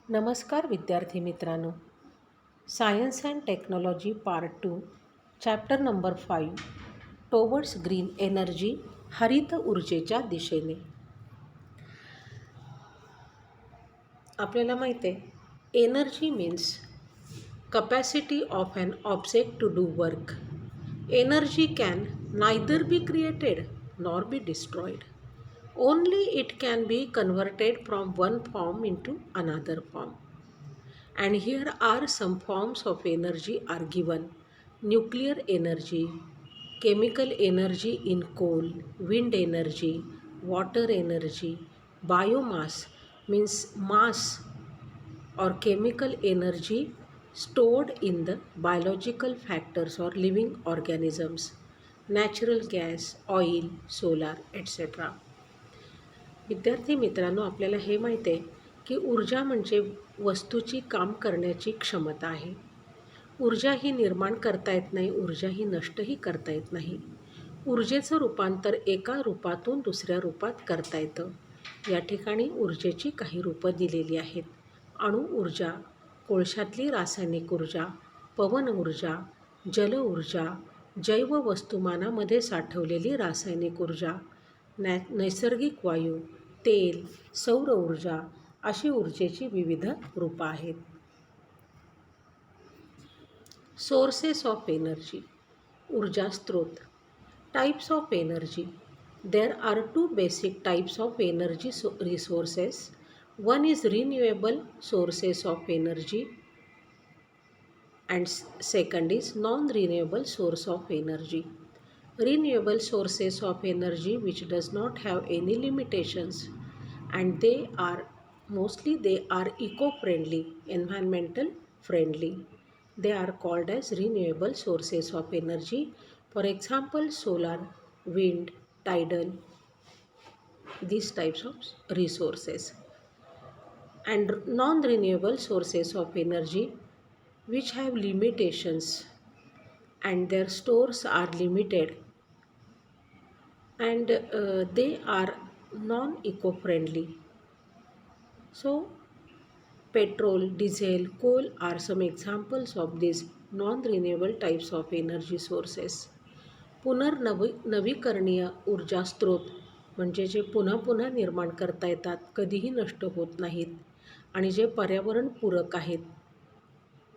नमस्कार विद्यार्थी मित्रांनो. Science and technology part 2 chapter number 5 towards green energy, हरित ऊर्जेच्या दिशेने. आपल्याला माहिती आहे, energy means capacity of an object to do work. Energy can neither be created nor be destroyed. Only it can be converted from one form into another form. And here are some forms of energy are given: nuclear energy, chemical energy in coal, wind energy, water energy, biomass means mass or chemical energy stored in the biological factors or living organisms, natural gas, oil, solar, etc. विद्यार्थी मित्रांनो, आपल्याला हे माहीत आहे की ऊर्जा म्हणजे वस्तूची काम करण्याची क्षमता आहे. ऊर्जा ही निर्माण करता येत नाही, ऊर्जा ही नष्टही करता येत नाही. ऊर्जेचं रूपांतर एका रूपातून दुसऱ्या रूपात करता येतं. या ठिकाणी ऊर्जेची काही रूपं दिलेली आहेत: अणु ऊर्जा, कोळशातली रासायनिक ऊर्जा, पवन ऊर्जा, जल ऊर्जा, जैव वस्तुमानामध्ये साठवलेली रासायनिक ऊर्जा, नैसर्गिक वायू, तेल, सौर ऊर्जा अशी ऊर्जेची विविध रूपं आहेत. सोर्सेस ऑफ एनर्जी, ऊर्जा स्रोत. Types of energy. There are two basic types of energy resources. One is renewable sources of energy and second is non-renewable source of energy. Renewable sources of energy which does not have any limitations, and they are eco-friendly, environmental friendly. They are called as renewable sources of energy. For example, solar, wind, tidal, these types of resources. And non-renewable sources of energy which have limitations and their stores are limited, and they are non-eco-friendly. So petrol, diesel, coal are some examples of these non-renewable types of energy sources. पुनर्नवीकरणीय ऊर्जा स्रोत म्हणजे जे पुन्हा पुन्हा निर्माण करता येतात, कधीही नष्ट होत नाहीत आणि जे पर्यावरणपूरक आहेत,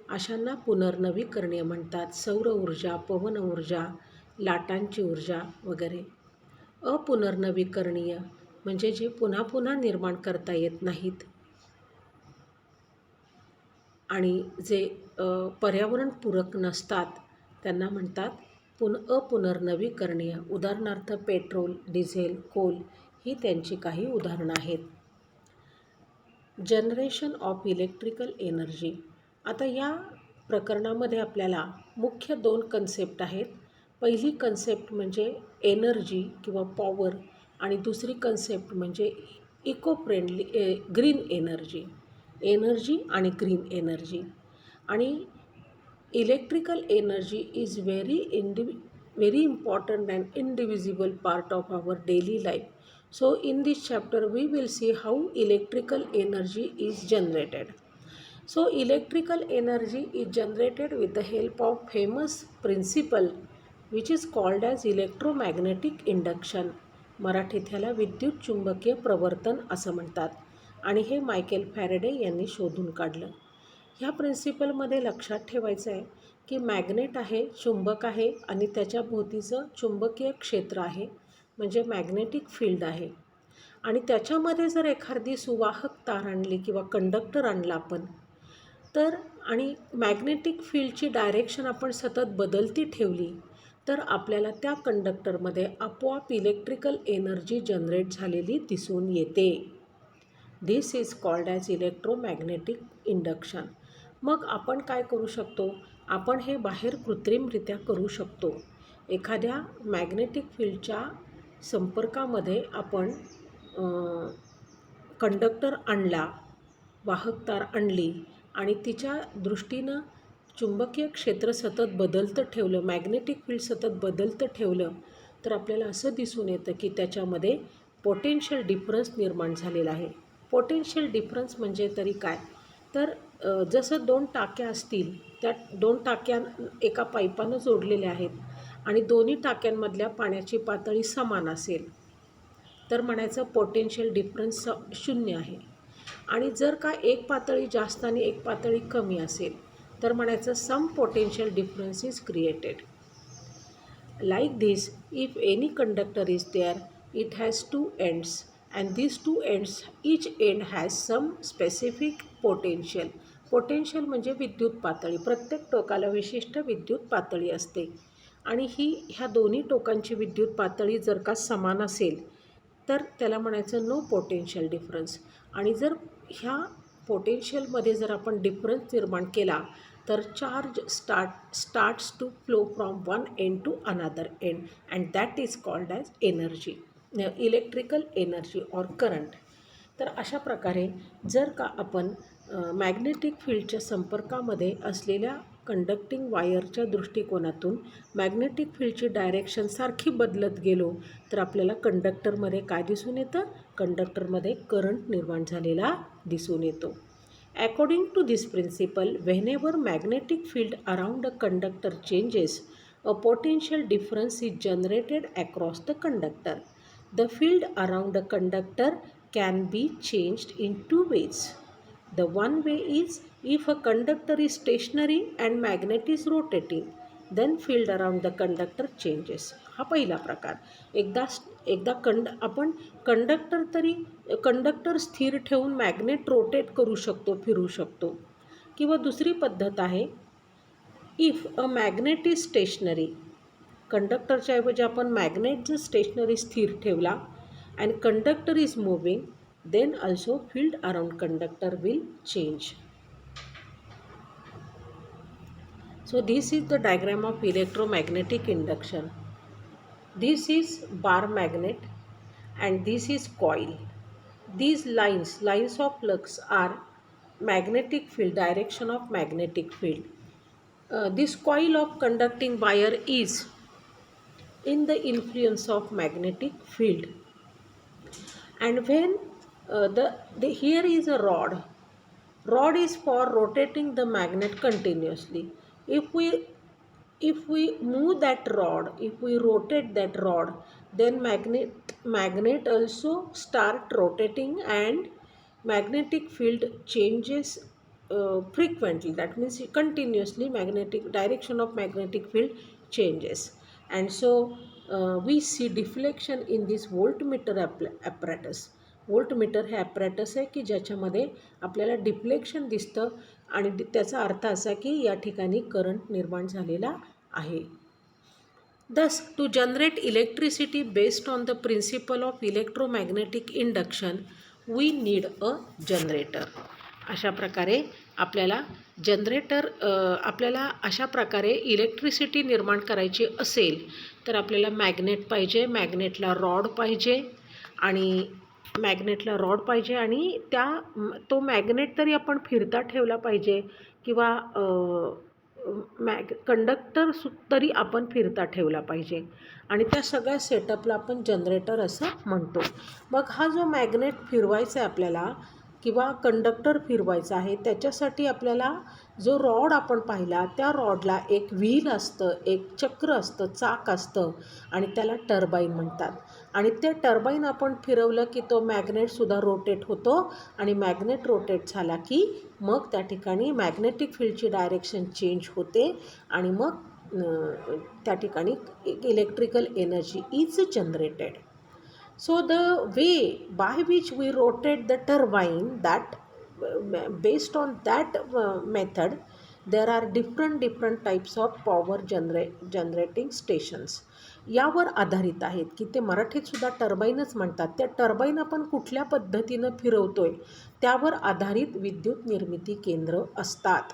अशांना पुनर्नवीकरणीय म्हणतात. सौर ऊर्जा, पवन ऊर्जा, लाटांची ऊर्जा वगैरे. अपुनर्नवीकरणीय म्हणजे जे पुन्हा पुन्हा निर्माण करता येत नाहीत आणि जे पर्यावरणपूरक नसतात त्यांना म्हणतात अपुनर्नवीकरणीय. उदाहरणार्थ पेट्रोल, डिझेल, कोल ही त्यांची काही उदाहरणं आहेत. Generation of electrical energy. आता या प्रकरणामध्ये आपल्याला मुख्य 2 कन्सेप्ट आहेत. पहिली कन्सेप्ट म्हणजे एनर्जी किंवा पॉवर आणि दुसरी कन्सेप्ट म्हणजे eco friendly green energy. Energy आणि ग्रीन एनर्जी. आणि electrical energy is very important and indivisible part of our daily life. So in this chapter we will see how electrical energy is generated. So electrical energy is generated with the help of famous principle which is called as electromagnetic induction. मराठीत ह्याला विद्युत चुंबकीय प्रवर्तन असं म्हणतात आणि हे Michael Faraday यांनी शोधून काढलं. ह्या प्रिन्सिपलमध्ये लक्षात ठेवायचं आहे की मॅग्नेट आहे, चुंबक आहे आणि त्याच्या भोवतीचं चुंबकीय क्षेत्र आहे म्हणजे मॅग्नेटिक फील्ड आहे. आणि त्याच्यामध्ये जर एखादी सुवाहक तार आणली किंवा कंडक्टर आणला आपण, तर आणि मॅग्नेटिक फील्डची डायरेक्शन आपण सतत बदलती ठेवली तर आपल्याला त्या कंडक्टरमध्ये आपोआप इलेक्ट्रिकल एनर्जी जनरेट झालेली दिसून येते. This is called as electromagnetic induction. मग आपण काय करू शकतो? आपण हे बाहेर कृत्रिमरित्या करू शकतो. एखाद्या मॅग्नेटिक फील्डच्या संपर्कामध्ये आपण कंडक्टर आणला, वाहक तार आणली आणि तिच्या दृष्टीनं चुंबकीय क्षेत्र सतत बदलतं ठेवलं, मॅग्नेटिक फील्ड सतत बदलतं ठेवलं, तर आपल्याला असं दिसून येतं की त्याच्यामध्ये पोटेन्शियल डिफरन्स निर्माण झालेला आहे. पोटेन्शियल डिफरन्स म्हणजे तरी काय? तर जसं दोन टाक्या असतील, त्या दोन टाक्या एका पाईपानं जोडलेल्या आहेत आणि दोन्ही टाक्यांमधल्या पाण्याची पातळी समान असेल, तर म्हणायचं पोटेन्शियल डिफरन्स 0 आहे. आणि जर का एक पातळी जास्त आणि एक पातळी कमी असेल, तर म्हणायचं some potential difference is created. Like this, if any conductor is there, it has two ends, and these two ends, each end has some specific potential. Potential म्हणजे विद्युत पातळी. प्रत्येक टोकाला विशिष्ट विद्युत पातळी असते आणि ह्या दोन्ही टोकांची विद्युत पातळी जर का समान असेल, तर त्याला म्हणायचं नो पोटेन्शियल डिफरन्स. आणि जर ह्या पोटेन्शियलमध्ये जर आपण डिफरन्स निर्माण केला, तर charge starts to flow from one end to another end, and that is called as energy, electrical energy or current. तर अशा प्रकारे जर का आपण मॅग्नेटिक फील्डच्या संपर्कामध्ये असलेल्या कंडक्टिंग वायरच्या दृष्टिकोनातून मॅग्नेटिक फील्डची डायरेक्शन सारखी बदलत गेलो, तर आपल्याला कंडक्टरमध्ये काय दिसून येतं? कंडक्टरमध्ये करंट निर्माण झालेला दिसून येतो. According to this principle, whenever magnetic field around a conductor changes, a potential difference is generated across the conductor. The field around a conductor can be changed in two ways. The one way is if a conductor is stationary and magnet is rotating, then field around the conductor changes. हा पहिला प्रकार. एकदा आपण conductor स्थिर ठेवून magnet rotate करू शकतो, फिरू शकतो. किंवा दुसरी पद्धत आहे, if a magnet is stationary, कंडक्टरच्या ऐवजी आपण मॅग्नेट जर स्टेशनरी स्थिर ठेवला and conductor is moving, then also field around conductor will change. So this is the diagram of electromagnetic induction. This is bar magnet and this is coil. These lines of flux are magnetic field, direction of magnetic field. This coil of conducting wire is in the influence of magnetic field, and when here is a rod. Rod is for rotating the magnet continuously. If we move that rod, if we rotate that rod, then magnet also start rotating and magnetic field changes frequently. That means continuously magnetic direction of magnetic field changes, and so we see deflection in this voltmeter apparatus. Voltmeter हे apparatus आहे की ज्याच्यामध्ये आपल्याला deflection दिसतं आणि त्याचा अर्थ असा की या ठिकाणी करंट निर्माण झालेला आहे. Thus, to generate electricity based on the principle of electromagnetic induction, we need a generator. अशा प्रकारे आपल्याला अशा प्रकारे इलेक्ट्रिसिटी निर्माण करायची असेल तर आपल्याला मॅग्नेट पाहिजे, मॅग्नेटला रॉड पाहिजे आणि तो मॅग्नेट तरी आपण फिरता ठेवला पाहिजे किंवा कंडक्टर तरी आपण फिरता ठेवला पाहिजे आणि त्या सगळ्या सेटअपला आपण जनरेटर असं म्हणतो. मग हा जो मॅग्नेट फिरवायचा आहे आपल्याला किंवा कंडक्टर फिरवायचा आहे, त्याच्यासाठी आपल्याला जो रॉड आपण पाहिला त्या रॉडला एक व्हील असतं, एक चक्र असतं, चाक असतं आणि त्याला टर्बाईन म्हणतात. आणि ते टर्बाईन आपण फिरवलं की तो मॅग्नेटसुद्धा रोटेट होतो आणि मॅग्नेट रोटेट झाला की मग त्या ठिकाणी मॅग्नेटिक फील्डची डायरेक्शन चेंज होते आणि मग त्या ठिकाणी electrical energy is generated. So the way by which we rotate the turbine, that based on that method, there are different types of power generating stations. यावर आधारित आहेत की ते मराठीत सुद्धा टर्बाईनच म्हणतात. त्या टर्बाईन आपण कुठल्या पद्धतीनं फिरवतोय त्यावर आधारित विद्युत निर्मिती केंद्र असतात.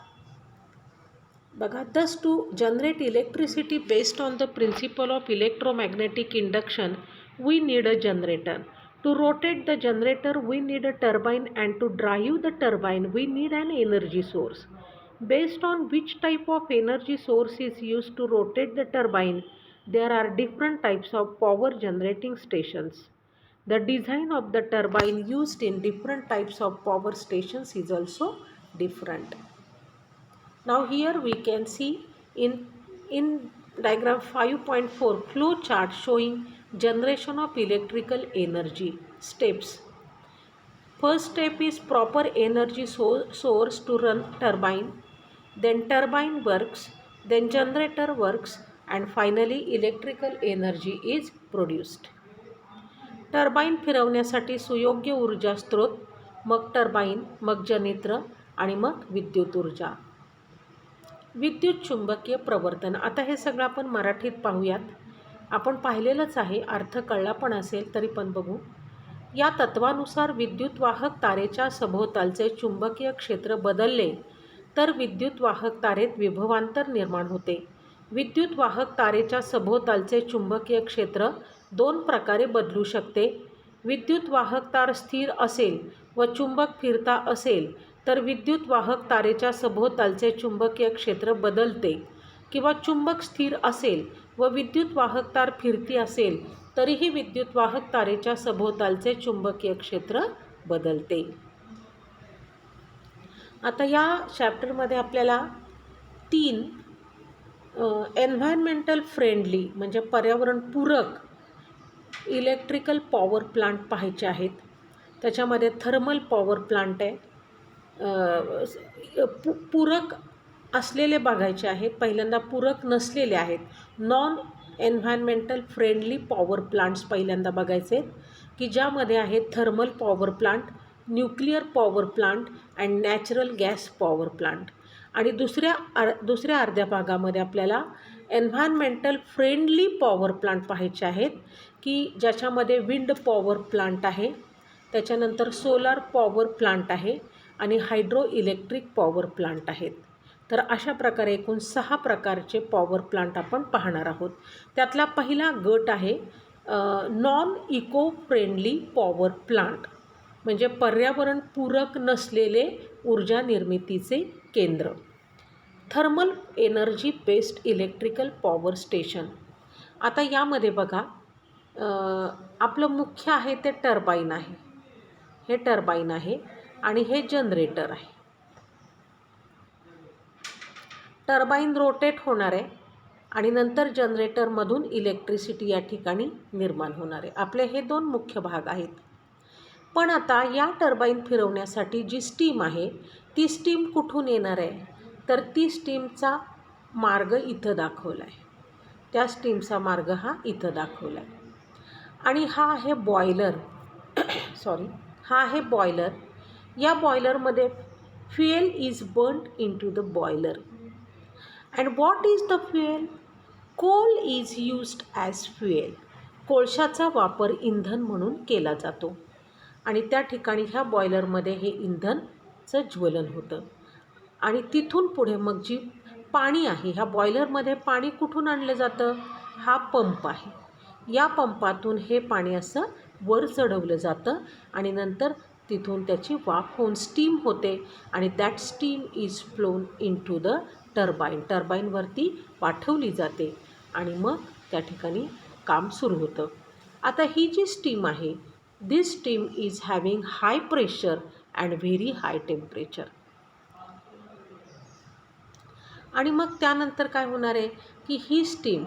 बघा, thus to generate electricity based on the principle of electromagnetic induction, we need a generator. To rotate the generator, we need a turbine, and to drive the turbine, we need an energy source. Based on which type of energy source is used to rotate the turbine, there are different types of power generating stations. The design of the turbine used in different types of power stations is also different. Now here we can see in diagram 5.4 flow chart showing generation of electrical energy steps. First step is proper energy source to run turbine, then turbine works, then generator works, and finally electrical energy is produced. Turbine फिरवण्यासाठी सुयोग्य ऊर्जा स्रोत, मग turbine, मग generator आणि मग विद्युत ऊर्जा. विद्युत चुंबकीय प्रवर्तन. आता हे सगळं आपण मराठीत पाहूयात. आपण पाहिलेलंच आहे, अर्थ कळला पण असेल तरी पण बघू. या तत्वानुसार विद्युत वाहक तारेच्या सभोवतालचे चुंबकीय क्षेत्र बदलले तर विद्युत वाहक तारेत विभवांतर निर्माण होते. विद्युत वाहक तारेच्या सभोवतालचे चुंबकीय क्षेत्र दोन प्रकारे बदलू शकते. विद्युत वाहक तार स्थिर असेल व चुंबक फिरता असेल तर विद्युत वाहक तारेच्या सभोवतालचे चुंबकीय क्षेत्र बदलते, किंवा चुंबक स्थिर असेल व विद्युत वाहक तार फिरती असेल तरीही विद्युत वाहक तारेच्या सभोवतालचे चुंबकीय क्षेत्र बदलते. आता या चॅप्टरमध्ये आपल्याला 3 एन्व्हायरमेंटल फ्रेंडली म्हणजे पर्यावरणपूरक इलेक्ट्रिकल पॉवर प्लांट पाहायचे आहेत. त्याच्यामध्ये थर्मल पॉवर प्लांट आहे, पूरक असलेले बघायचे आहेत. पहिल्यांदा पूरक नसलेले आहेत, non environmental friendly power plants पहिल्यांदा बघायचे की ज्यामध्ये आहेत thermal power plant, nuclear power plant and natural gas power plant. आणि दुसऱ्या अर्ध्या भागामध्ये आपल्याला एन्व्हायरमेंटल फ्रेंडली पॉवर प्लांट पाहायचे आहेत की ज्याच्यामध्ये विंड पॉवर प्लांट आहे, त्याच्यानंतर सोलार पॉवर प्लांट आहे आणि हायड्रो इलेक्ट्रिक पॉवर प्लांट आहेत. तर अशा प्रकारे एकूण 6 प्रकारचे पॉवर प्लांट आपण पाहणार आहोत. त्यातला पहिला गट आहे non eco friendly power plant म्हणजे पर्यावरणपूरक नसलेले ऊर्जा निर्मितीचे केंद्र. Thermal energy based electrical power station. आता यामध्ये बघा आपलं मुख्य आहे ते टर्बाईन आहे, हे टर्बाईन आहे आणि हे जनरेटर आहे. टर्बाईन रोटेट होणार आहे आणि नंतर जनरेटरमधून इलेक्ट्रिसिटी या ठिकाणी निर्माण होणार आहे. आपले हे 2 मुख्य भाग आहेत. पण आता या टर्बाईन फिरवण्यासाठी जी स्टीम आहे ती स्टीम कुठून येणार आहे, तर ती स्टीमचा मार्ग इथं दाखवला आहे. त्या स्टीमचा मार्ग हा इथं दाखवला आहे. आणि हा आहे बॉयलर हा आहे बॉयलर. या बॉयलरमध्ये fuel is burned into the boiler. And what is the fuel? Coal is used as fuel. कोळशाचा वापर इंधन म्हणून केला जातो आणि त्या ठिकाणी ह्या बॉयलरमध्ये हे इंधनचं ज्वलन होतं. आणि तिथून पुढे मग जी पाणी आहे, ह्या बॉयलरमध्ये पाणी कुठून आणलं जातं? हा पंप आहे. या पंपातून हे पाणी असं वर चढवलं जातं आणि नंतर तिथून त्याची वाफ होऊन स्टीम होते आणि that steam is flown into the turbine. टर्बाईनवरती पाठवली जाते आणि मग त्या ठिकाणी काम सुरू होतं. आता ही जी स्टीम आहे, this steam is having high pressure and very high temperature. आणि मग त्यानंतर काय होणार आहे की ही steam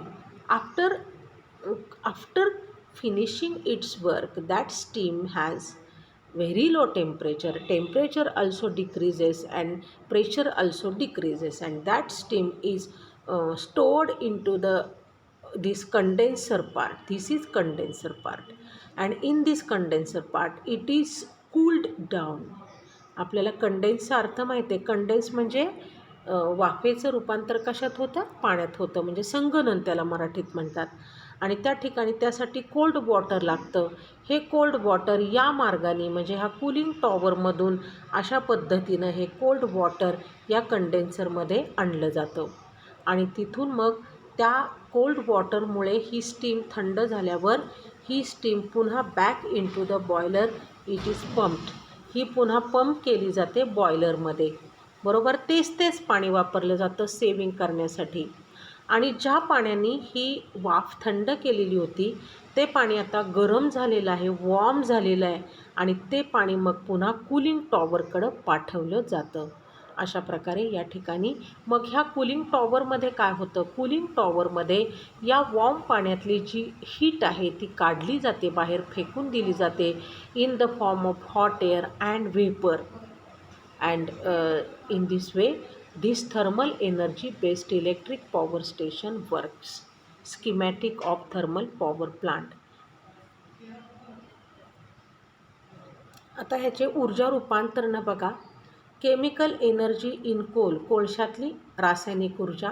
after finishing its work that steam has very low temperature also decreases and pressure also decreases, and that steam is stored into this condenser part. This is condenser part, and in this condenser part it is cooled down. आपल्याला कंडेन्सचा अर्थ माहिती आहे. Condense म्हणजे वाफेचं रूपांतर कशात होतं? पाण्यात होतं, म्हणजे संगणन त्याला मराठीत म्हणतात. आणि त्या ठिकाणी त्यासाठी कोल्ड वॉटर लागतं. हे कोल्ड वॉटर या मार्गाने म्हणजे ह्या कूलिंग टॉवरमधून अशा पद्धतीनं हे कोल्ड वॉटर या कंडेन्सरमध्ये आणलं जातं आणि तिथून मग त्या कोल्ड वॉटरमुळे ही स्टीम थंड झाल्यावर ही स्टीम पुन्हा back into the boiler it is pumped. ही पुन्हा पंप केली जाते बॉयलरमध्ये. बरोबर, तेच पाणी वापरलं जातं सेविंग करण्यासाठी. आणि ज्या पाण्याने ही वाफ थंड केलेली होती ते पाणी आता गरम झालेलं आहे, वॉर्म झालेलं आहे आणि ते पाणी मग पुन्हा कूलिंग टॉवरकडं पाठवलं जातं. अशा प्रकारे या ठिकाणी मग ह्या कूलिंग टॉवरमध्ये काय होतं, कूलिंग टॉवरमध्ये या वॉर्म पाण्यातली जी हीट आहे ती काढली जाते, बाहेर फेकून दिली जाते in the form of hot air and vapour. And in this way this thermal energy based electric power station works. Schematic of thermal power plant. आता ह्याचे ऊर्जा रूपांतरण बघा. केमिकल एनर्जी इन कोल, कोळशातली रासायनिक ऊर्जा.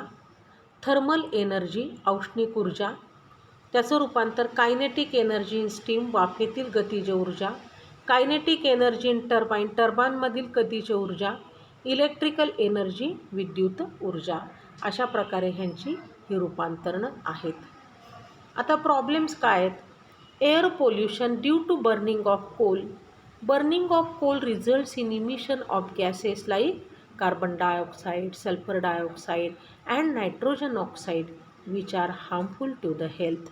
थर्मल एनर्जी, औष्णिक ऊर्जा. त्याचं रूपांतर कायनेटिक एनर्जी इन स्टीम, वाफेतील गतिज ऊर्जा. कायनेटिक एनर्जी इन टर्बाईन, टर्बाईनमधील गतिज ऊर्जा. इलेक्ट्रिकल एनर्जी, विद्युत ऊर्जा. अशा प्रकारे ह्यांची ही रूपांतरणं आहेत. आता प्रॉब्लेम्स काय आहेत. Air pollution due to burning of coal. Burning of coal results in emission of gases like carbon dioxide, sulfur dioxide and nitrogen oxide which are harmful to the health.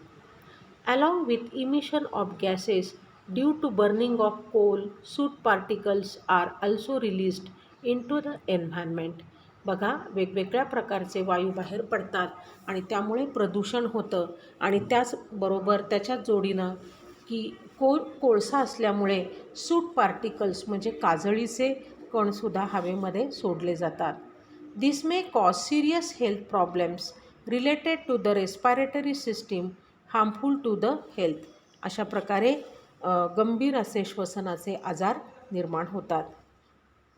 Along with emission of gases due to burning of coal, soot particles are also released into the environment. बघा, वेगवेगळ्या प्रकारचे वायू बाहेर पडतात आणि त्यामुळे प्रदूषण होतं आणि त्याचबरोबर त्याच्याच जोडीनं की कोळसा असल्यामुळे सूट पार्टिकल्स म्हणजे काजळीचे कणसुद्धा हवेमध्ये सोडले जातात. This may cause serious health problems related to the respiratory system, harmful to the health. अशा प्रकारे गंभीर असे श्वसनाचे आजार निर्माण होतात.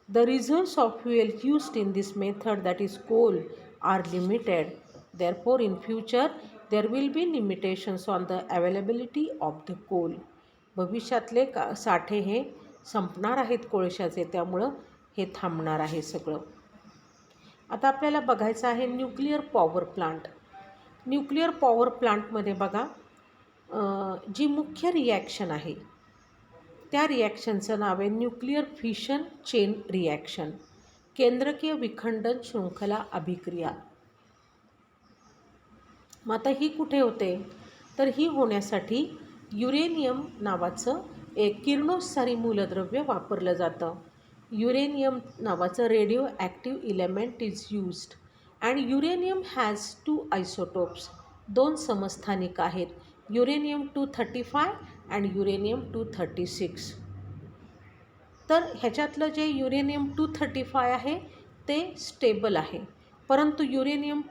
The results of fuel used in this method that is coal are limited. Therefore in future there will be limitations on the availability of the coal. भविष्यातले साठे हे संपणार आहेत कोळशाचे, त्यामुळं हे थांबणार आहे सगळं. आता आपल्याला बघायचं आहे nuclear power plant. Nuclear power प्लांटमध्ये बघा, जी मुख्य रिॲक्शन आहे त्या रिॲक्शनचं नाव आहे न्यूक्लिअर फिशन चेन रिॲक्शन, केंद्रकीय विखंडन शृंखला अभिक्रिया. मग आता ही कुठे होते, तर ही होण्यासाठी युरेनियम नावाचं एक किरणोत्सारी मूलद्रव्य वापरलं जातं. युरेनियम नावाचं radio active element is used and uranium has 2 isotopes. 2 समस्थानिक आहेत, युरेनियम 235 अँड युरेनियम 236. तर ह्याच्यातलं जे युरेनियम 235 आहे ते स्टेबल आहे, परंतु युरेनियम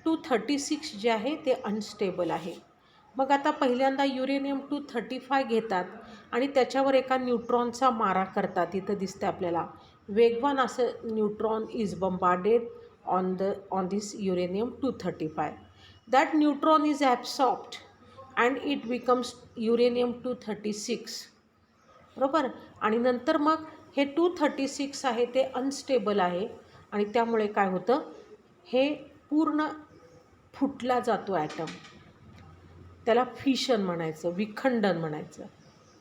236 जे आहे ते अनस्टेबल आहे. मग आता पहिल्यांदा युरेनियम 235 घेतात आणि त्याच्यावर एका न्यूट्रॉनचा मारा करतात. इथं दिसतं आपल्याला वेगवान असं neutron is bombarded on this uranium 235. That neutron is absorbed and it becomes uranium 236. बरोबर. आणि नंतर मग हे 236 आहे ते अनस्टेबल आहे आणि त्यामुळे काय होतं, हे पूर्ण फुटला जातो ॲटम. त्याला फिशन म्हणायचं, विखंडन म्हणायचं.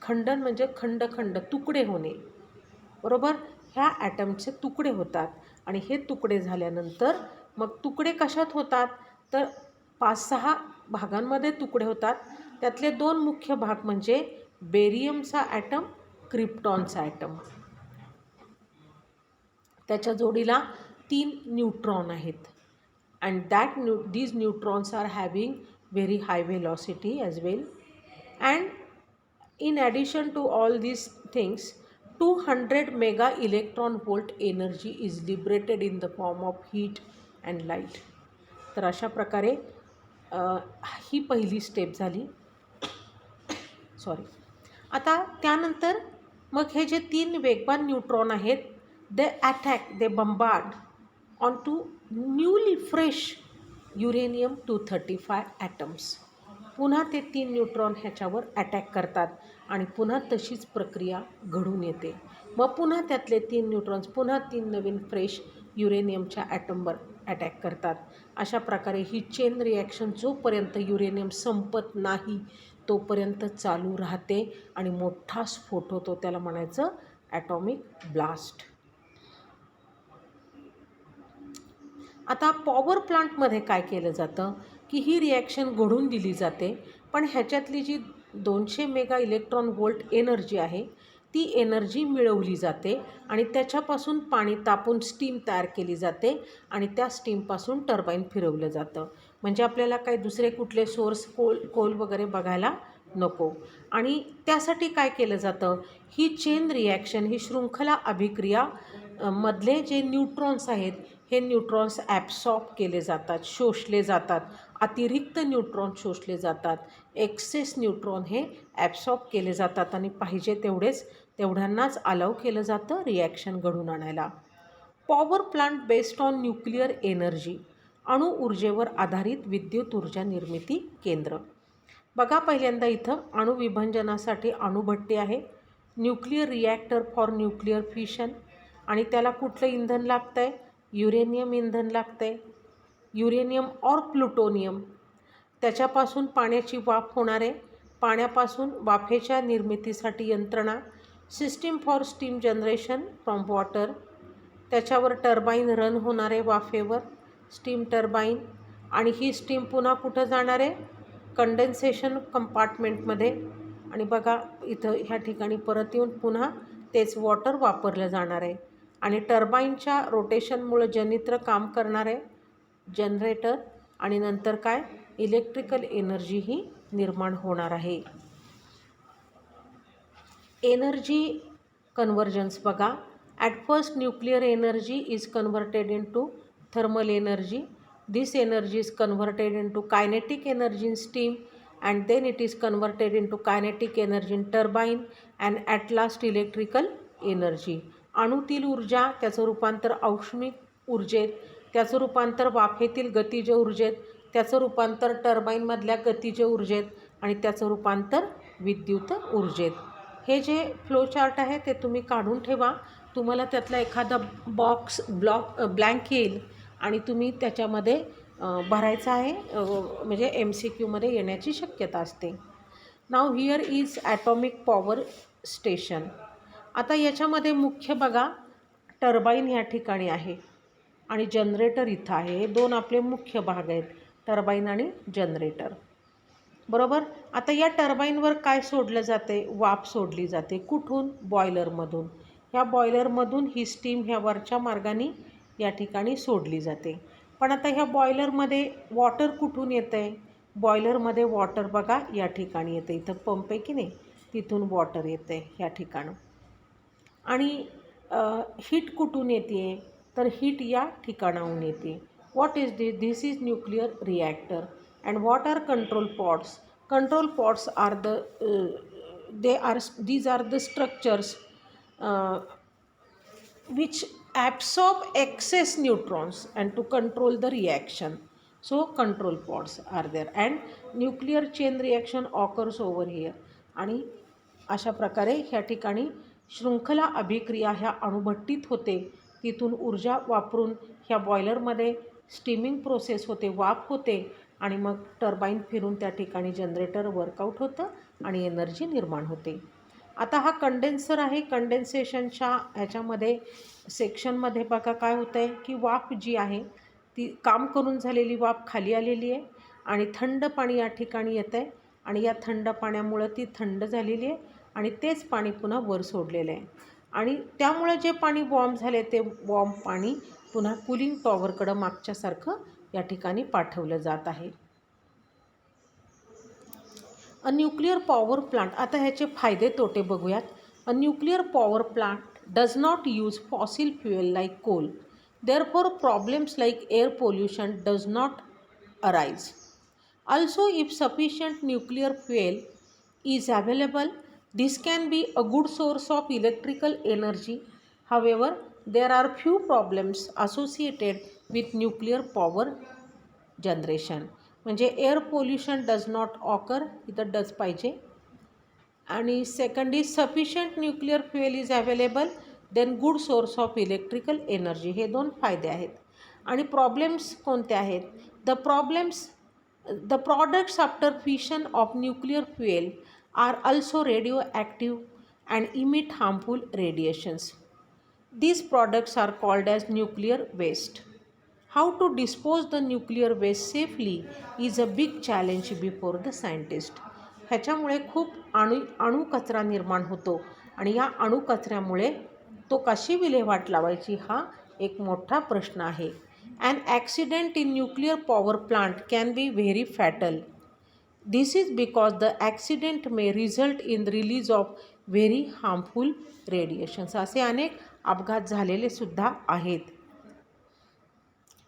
खंडन म्हणजे खंड खंड, तुकडे होणे. बरोबर. ह्या ॲटमचे तुकडे होतात आणि हे तुकडे झाल्यानंतर मग तुकडे कशात होतात, तर 5-6 भागांमध्ये तुकडे होतात. त्यातले 2 मुख्य भाग म्हणजे बेरियमचा ॲटम, क्रिप्टॉनचा ॲटम. त्याच्या जोडीला 3 न्यूट्रॉन आहेत and these neutrons are having very high velocity as well. And in addition to all these things, 200 mega electron volt energy is liberated in the form of heat and light. तर अशा प्रकारे ही पहिली step झाली. आता त्यानंतर मग हे जे 3 वेगवान न्यूट्रॉन आहेत, they bombard onto newly fresh uranium 235 atoms. पुन्हा ते 3 न्यूट्रॉन ह्याच्यावर अटॅक करतात आणि पुन्हा तशीच प्रक्रिया घडून येते. मग पुन्हा त्यातले 3 न्यूट्रॉन्स पुन्हा 3 नवीन फ्रेश युरेनियमच्या ॲटमवर अटॅक करतात. अशा प्रकारे ही चेन रिॲक्शन जोपर्यंत युरेनियम संपत नाही तोपर्यंत चालू राहते आणि मोठा स्फोट होतो, त्याला म्हणायचं ॲटॉमिक ब्लास्ट. आता पॉवर प्लांटमध्ये काय केलं जातं की ही रिॲक्शन घडून दिली जाते, पण ह्याच्यातली जी 200 मेगा इलेक्ट्रॉन व्होल्ट एनर्जी आहे ती एनर्जी मिळवली जाते आणि त्याच्यापासून पाणी तापून स्टीम तयार केली जाते आणि त्या स्टीमपासून टर्बाईन फिरवलं जातं. म्हणजे आपल्याला काही दुसरे कुठले सोर्स कोल वगैरे बघायला नको. आणि त्यासाठी काय केलं जातं, ही चेन रिॲक्शन, ही शृंखला अभिक्रिया मधले जे न्यूट्रॉन्स आहेत हे न्यूट्रॉन्स ॲब्सॉर्ब केले जातात, शोषले जातात. अतिरिक्त न्यूट्रॉन शोषले जातात, एक्सेस न्यूट्रॉन हे ॲब्सॉर्ब केले जातात आणि पाहिजे तेवढ्यांनाच अलाव केलं जातं रिॲक्शन घडून आणायला. Power plant based on nuclear energy, अणु ऊर्जेवर आधारित विद्युत ऊर्जा निर्मिती केंद्र. बघा पहिल्यांदा इथं अणुविभंजनासाठी अणुभट्टी आहे, nuclear reactor for nuclear fission. आणि त्याला कुठलं इंधन लागतं आहे, युरेनियम इंधन लागतं आहे, युरेनियम और प्लुटोनियम. त्याच्यापासून पाण्याची वाफ होणार आहे, पाण्यापासून वाफेच्या निर्मितीसाठी यंत्रणा, system for steam generation from water. त्याच्यावर टर्बाईन रन होणार आहे वाफेवर, स्टीम टर्बाईन. आणि ही स्टीम पुन्हा कुठं जाणार आहे, कंडेन्सेशन कंपार्टमेंटमध्ये. आणि बघा इथं ह्या ठिकाणी परत येऊन पुन्हा तेच वॉटर वापरलं जाणार आहे. आणि टर्बाईनच्या रोटेशनमुळं जनित्र काम करणार आहे, जनरेटर. आणि नंतर काय, इलेक्ट्रिकल एनर्जी ही निर्माण होणार आहे. एनर्जी कन्वर्जन्स बघा. At first nuclear energy is converted into thermal energy. This energy is converted into kinetic energy in steam and then it is converted into kinetic energy in turbine and at last electrical energy. अणुतील ऊर्जा त्याचं रूपांतर औष्णिक ऊर्जेत, त्याचं रूपांतर वाफेतील गतिज ऊर्जेत, त्याचं रूपांतर टर्बाईनमधल्या गतिज ऊर्जेत आणि त्याचं रूपांतर विद्युत ऊर्जेत. हे जे फ्लोचार्ट आहे ते तुम्ही काढून ठेवा. तुम्हाला त्यातला एखादा ब्लँक येईल आणि तुम्ही त्याच्यामध्ये भरायचं आहे, म्हणजे MCQमध्ये येण्याची शक्यता असते. Now here is atomic power station. आता याच्यामध्ये मुख्य बघा टर्बाईन या ठिकाणी आहे आणि जनरेटर इथं आहे. हे दोन आपले मुख्य भाग आहेत, टर्बाईन आणि जनरेटर, बरोबर. आता या टर्बाईनवर काय सोडलं जाते, वाफ सोडली जाते. कुठून, बॉयलरमधून. ह्या बॉयलरमधून ही स्टीम ह्या वरच्या मार्गाने या ठिकाणी सोडली जाते. पण आता ह्या बॉयलरमध्ये वॉटर कुठून येतं आहे, बॉयलरमध्ये वॉटर बघा या ठिकाणी येतं, इथं पंप आहे की नाही, तिथून वॉटर येतं आहे ह्या ठिकाणं. आणि हीट कुठून येते, तर हीट या ठिकाणाहून येते. What is this, this is nuclear reactor. And what are control rods. Control rods are these are the structures which absorb excess neutrons and to control the reaction. So control pods are there and nuclear chain reaction occurs over here. आणि अशा प्रकारे ह्या ठिकाणी शृंखला अभिक्रिया ह्या अणुभट्टीत होते. तिथून ऊर्जा वापरून ह्या बॉयलरमध्ये स्टीमिंग प्रोसेस होते, वाफ होते आणि मग टर्बाईन फिरून त्या ठिकाणी जनरेटर वर्कआउट होतं आणि एनर्जी निर्माण होते. आता हा कंडेन्सर आहे. कंडेन्सेशनच्या ह्याच्यामध्ये सेक्शनमध्ये बघा काय होतं आहे की वाफ जी आहे ती काम करून झालेली वाफ खाली आलेली आहे आणि थंड पाणी या ठिकाणी येतं आहे आणि या थंड पाण्यामुळं ती थंड झालेली आहे आणि तेच पाणी पुन्हा वर सोडलेलं आहे. आणि त्यामुळे जे पाणी वॉर्म झाले ते वॉर्म पाणी पुन्हा कूलिंग टॉवरकडं मागच्यासारखं या ठिकाणी पाठवलं जात आहे. A nuclear power plant. आता ह्याचे फायदे तोटे बघूयात. A nuclear power plant does not use fossil fuel like coal. Therefore, problems like air pollution does not arise. Also, if sufficient nuclear fuel is available, this can be a good source of electrical energy. However, there are few problems associated with nuclear power generation. म्हणजे air pollution does not occur, इथं डज पाहिजे. आणि second is sufficient nuclear fuel is available, then good source of electrical energy. हे दोन फायदे आहेत. आणि प्रॉब्लेम्स कोणते आहेत, the products after fission of nuclear fuel are also radioactive and emit harmful radiations. These products are called as nuclear waste. How to dispose the nuclear waste safely is a big challenge before the scientist. ह्याच्यामुळे खूप अणु कचरा निर्माण होतो आणि या अणुकचऱ्यामुळे तो कशी विल्हेवाट लावायची हा एक मोठा प्रश्न आहे. An accident in nuclear power plant can be very fatal. This is because the accident may result in release of very harmful radiations. असे अनेक अपघात झालेले सुद्धा आहेत.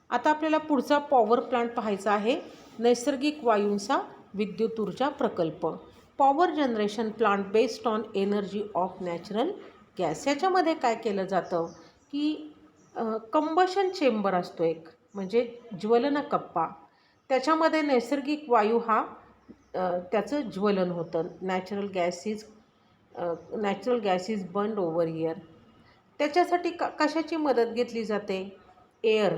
आता आपल्याला पुढचा पॉवर प्लांट पाहायचा आहे, नैसर्गिक वायूंचा विद्युत ऊर्जा प्रकल्प. Power generation plant based on energy of natural gas. याच्यामध्ये काय केलं जातं की कंबशन चेंबर असतो एक, म्हणजे ज्वलन कप्पा. त्याच्यामध्ये नैसर्गिक वायू हा त्याचं ज्वलन होतं. Natural gas is burned over here. त्याच्यासाठी कशाची मदत घेतली जाते? एअर,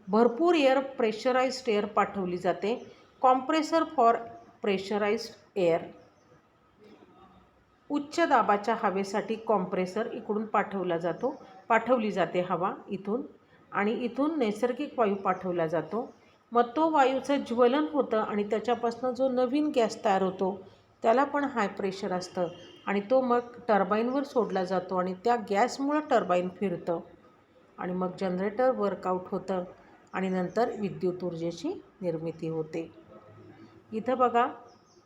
भरपूर एअर, प्रेशराइज्ड एअर पाठवली जाते. Compressor for pressurised air. उच्च दाबाच्या हवेसाठी कॉम्प्रेसर इकडून पाठवली जाते हवा इथून, आणि इथून नैसर्गिक वायू पाठवला जातो. मग तो वायूचं ज्वलन होतं आणि त्याच्यापासून जो नवीन गॅस तयार होतो त्याला पण हाय प्रेशर असतं आणि तो मग टर्बाईनवर सोडला जातो आणि त्या गॅसमुळं टर्बाईन फिरतं आणि मग जनरेटर वर्कआउट होतं आणि नंतर विद्युत ऊर्जेची निर्मिती होते. इथं बघा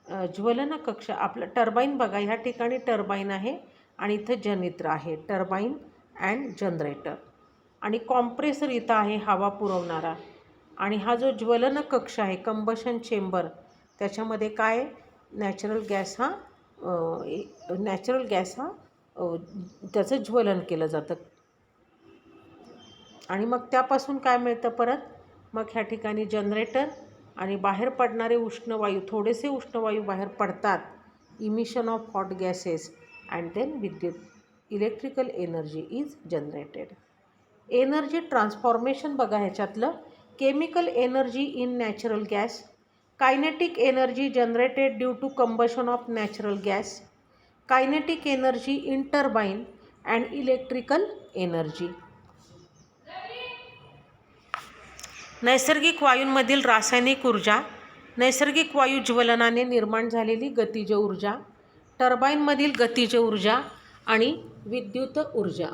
ज्वलन कक्ष, आपलं टर्बाईन बघा, ह्या ठिकाणी टर्बाईन आहे आणि इथं जनित्र आहे, टर्बाईन अँड जनरेटर. आणि कॉम्प्रेसर इथं आहे हवा पुरवणारा. आणि हा जो ज्वलन कक्ष आहे, कंबशन चेंबर, त्याच्यामध्ये काय नॅचरल गॅस हा त्याचं ज्वलन केलं जातं. आणि मग त्यापासून काय मिळतं परत? मग ह्या ठिकाणी जनरेटर आणि बाहेर पडणारे उष्णवायू, थोडेसे उष्णवायू बाहेर पडतात, emission of hot gases, and then electrical energy is generated. Energy transformation बघा ह्याच्यातलं. Chemical energy in natural gas, kinetic energy generated due to combustion of natural gas, kinetic energy in turbine and electrical energy. नैसर्गिक वायूंमधील रासायनिक ऊर्जा, नैसर्गिक वायू ज्वलनाने निर्माण झालेली गतिज ऊर्जा, टर्बाईनमधील गतिज ऊर्जा आणि विद्युत ऊर्जा.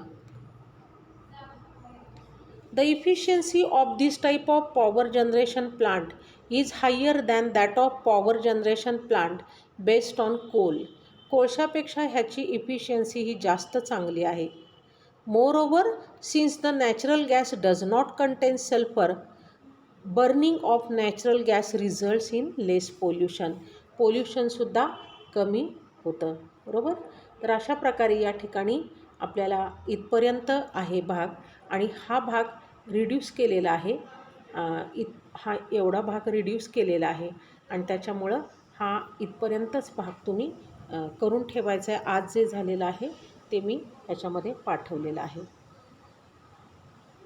The efficiency of this type of power generation plant is higher than that of power generation plant based on coal. कोळशापेक्षा ह्याची इफिशियन्सी ही जास्त चांगली आहे. Moreover, since the natural gas does not contain sulphur, burning of natural gas results in less pollution. पोल्युशनसुद्धा कमी होतं. बरोबर. तर अशा प्रकारे या ठिकाणी आपल्याला इथपर्यंत आहे भाग, आणि हा भाग रिड्यूस केलेला आहे. हा एवढा भाग रिड्यूस केलेला आहे आणि त्याच्यामुळं हा इथपर्यंतच भाग तुम्ही करून ठेवायचा आहे. आज जे झालेलं आहे ते मी ह्याच्यामध्ये पाठवलेलं आहे.